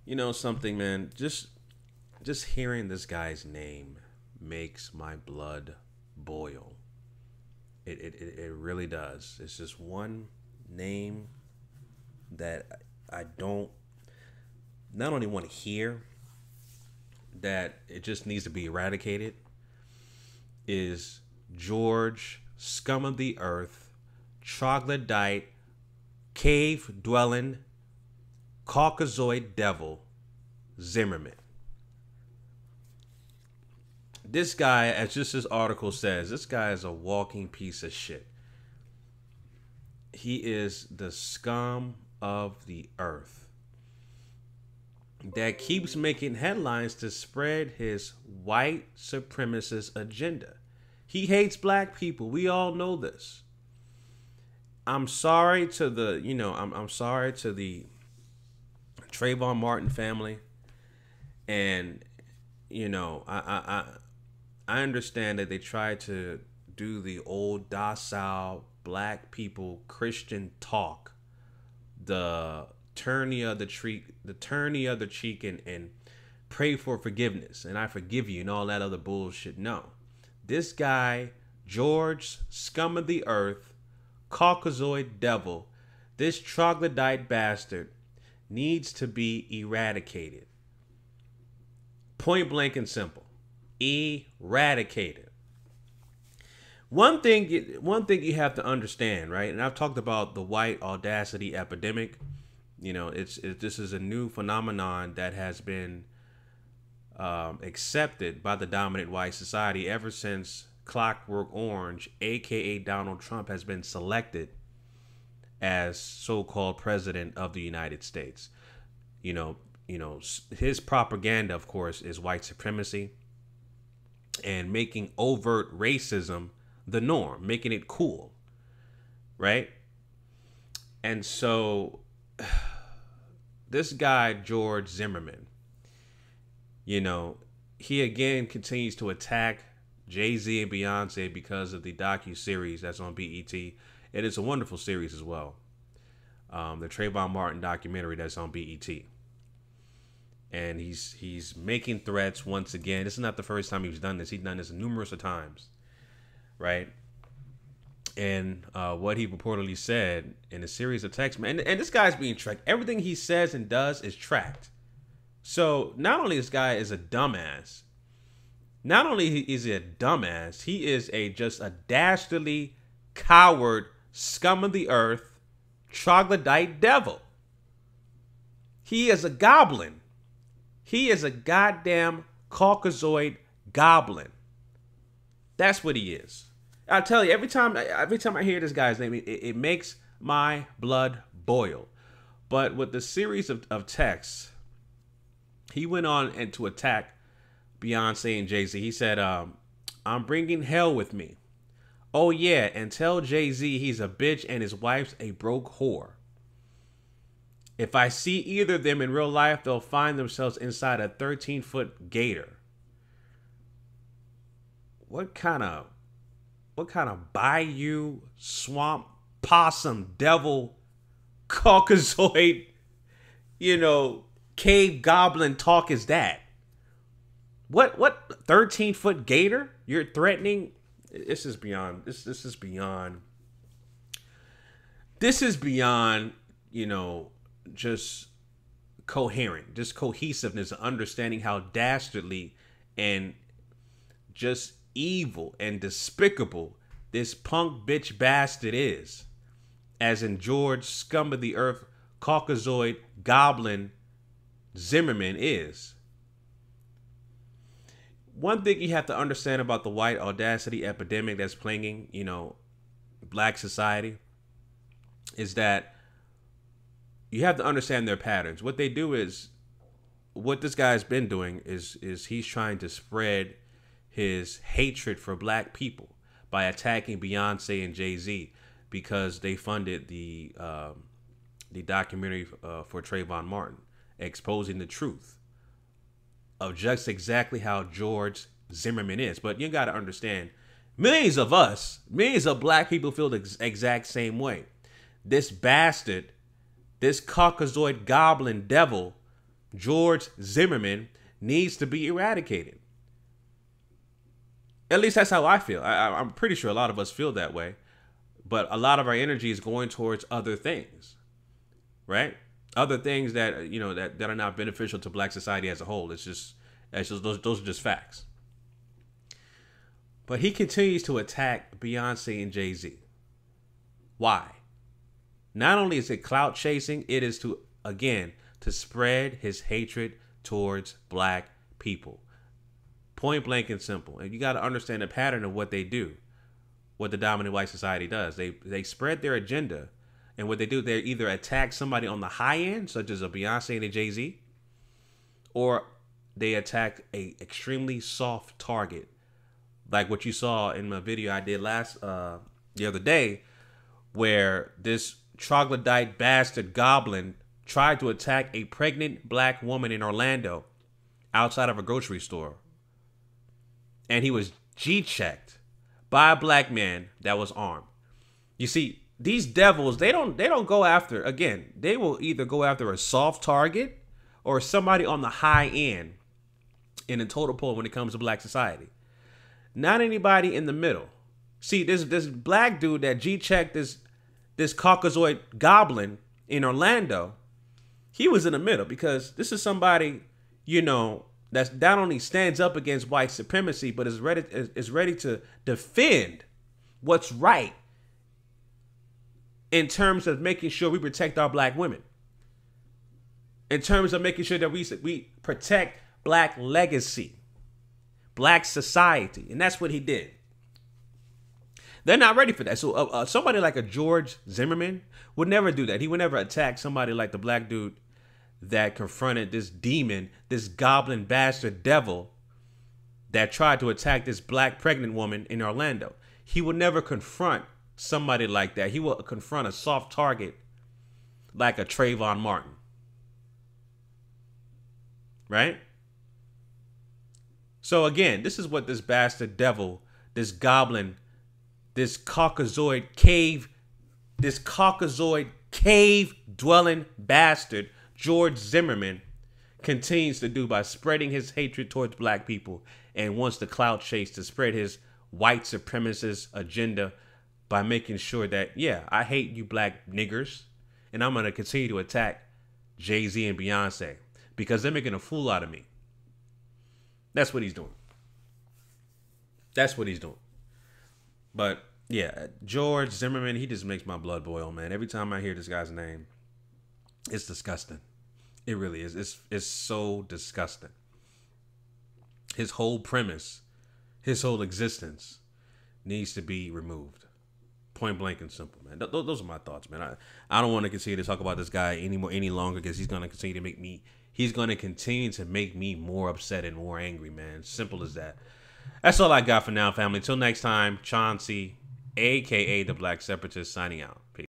You know something, man? Just hearing this guy's name makes my blood boil. It really does. It's just one name that I don't not only want to hear, that it just needs to be eradicated, is George Scum of the Earth, Troglodyte, Cave Dwelling, Caucasoid Devil, Zimmerman. This guy, as just this article says, this guy is a walking piece of shit. He is the scum of the earth that keeps making headlines to spread his white supremacist agenda. He hates black people. We all know this. I'm sorry to the, I'm sorry to the Trayvon Martin family. And, I understand that they try to do the old docile black people Christian talk, the turn the other cheek, and pray for forgiveness and I forgive you and all that other bullshit. No, this guy, George Scum of the Earth, Caucasoid Devil, this troglodyte bastard needs to be eradicated. Point blank and simple. Eradicated. One thing you have to understand, right? And I've talked about the white audacity epidemic. This is a new phenomenon that has been accepted by the dominant white society ever since Clockwork Orange, aka Donald Trump, has been selected as so-called president of the United States. His propaganda, of course, is white supremacy and making overt racism the norm, making it cool, right? And so this guy, George Zimmerman, he again continues to attack Jay-Z and Beyonce because of the docu-series that's on BET. It is a wonderful series as well. The Trayvon Martin documentary that's on BET. And he's making threats once again. This is not the first time he's done this. He's done this numerous of times, right? And what he purportedly said in a series of texts, and this guy's being tracked. Everything he says and does is tracked. So not only this guy is a dumbass, not only is he a dumbass, he is just a dastardly coward, scum of the earth, troglodyte devil. He is a goblin. He is a goddamn Caucasoid goblin. That's what he is. I tell you, every time I hear this guy's name, it makes my blood boil. But with the series of texts, he went on and to attack Beyonce and Jay-Z. He said, I'm bringing hell with me. Oh yeah, and tell Jay-Z he's a bitch and his wife's a broke whore. If I see either of them in real life, they'll find themselves inside a 13-foot gator. What kind of bayou, swamp, possum, devil, Caucasoid, cave goblin talk is that? What 13-foot gator? You're threatening? This is beyond, just coherent, just cohesiveness, understanding how dastardly and just evil and despicable this punk bitch bastard is, as in George Scum of the Earth, Caucasoid Goblin Zimmerman is. One thing you have to understand about the white audacity epidemic that's plaguing, black society, is that you have to understand their patterns. What they do is, what this guy's been doing is he's trying to spread his hatred for black people by attacking Beyonce and Jay-Z because they funded the documentary for Trayvon Martin, exposing the truth of just exactly how George Zimmerman is. But you got to understand, millions of black people feel the exact same way. This bastard, this Caucasoid goblin devil, George Zimmerman needs to be eradicated. At least that's how I feel. I'm pretty sure a lot of us feel that way. But a lot of our energy is going towards other things, right? Other things that, you know, that are not beneficial to black society as a whole. It's just those are just facts. But he continues to attack Beyonce and Jay-Z. Why? Not only is it clout chasing, it is to spread his hatred towards black people. Point blank and simple. And you got to understand the pattern of what they do. What the dominant white society does. They spread their agenda, and what they do, they either attack somebody on the high end, such as a Beyonce and a Jay-Z, or they attack a extremely soft target, like what you saw in my video I did the other day, where this troglodyte bastard goblin tried to attack a pregnant black woman in Orlando outside of a grocery store, and he was G-checked by a black man that was armed. You see, these devils, they don't go after, again, they will either go after a soft target or somebody on the high end in the total poll when it comes to black society. Not anybody in the middle. See, this black dude that G-checked this Caucasoid goblin in Orlando, he was in the middle because this is somebody, you know, that not only stands up against white supremacy, but is ready to defend what's right in terms of making sure we protect our black women, in terms of making sure that we protect black legacy, black society. And that's what he did. They're not ready for that. So somebody like a George Zimmerman would never do that. He would never attack somebody like the black dude that confronted this demon, this goblin bastard devil that tried to attack this black pregnant woman in Orlando. He would never confront somebody like that. He will confront a soft target like a Trayvon Martin. Right? So again, this is what this bastard devil, this goblin, this Caucasoid cave dwelling bastard, George Zimmerman, continues to do by spreading his hatred towards black people and wants the clout chase to spread his white supremacist agenda by making sure that, yeah, I hate you black niggers, and I'm going to continue to attack Jay-Z and Beyonce because they're making a fool out of me. That's what he's doing. That's what he's doing. But yeah, George Zimmerman, he just makes my blood boil, man. Every time I hear this guy's name, it's disgusting. It really is. It's so disgusting. His whole premise, his whole existence needs to be removed. Point blank and simple, man. Those are my thoughts, man. I don't want to continue to talk about this guy any longer because he's going to continue to make me more upset and more angry, man. Simple as that. That's all I got for now, family. Till next time, Chauncey, a.k.a. the Black Separatist, signing out.